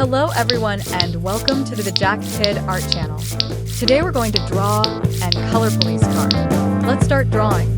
Hello everyone and welcome to the Jack Kid Art Channel. Today we're going to draw and color police car. Let's start drawing.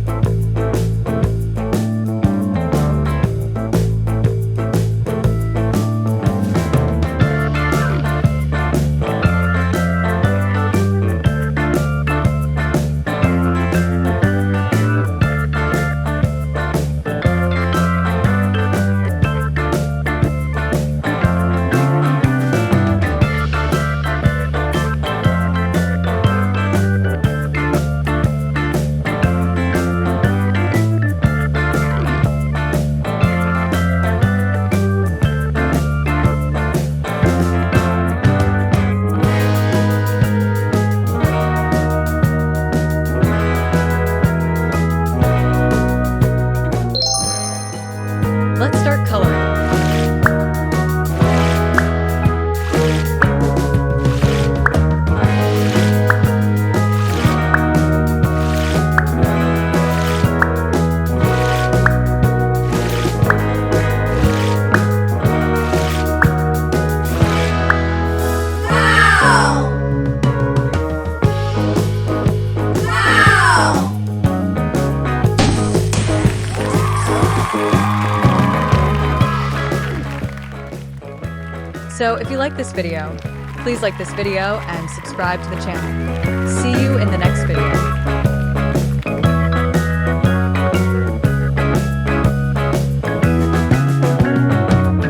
Let's start coloring. So if you like this video, please like this video and subscribe to the channel. See you in the next video.